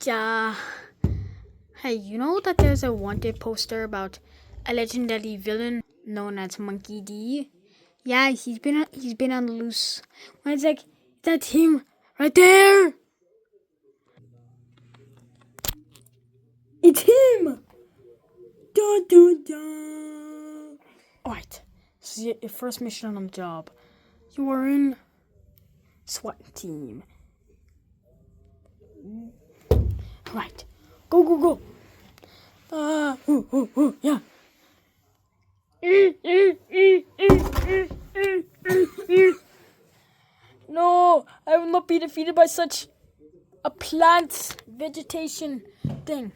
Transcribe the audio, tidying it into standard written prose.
Yeah. Hey, you know that there's a wanted poster about a legendary villain known as Monkey D? Yeah, he's been on the loose. When it's like, that's him right there. It's him. Dun, dun, dun. All right. This is your first mission on the job. You are in SWAT team. Right. Go, go, go. Yeah. No, I will not be defeated by such a plant vegetation thing.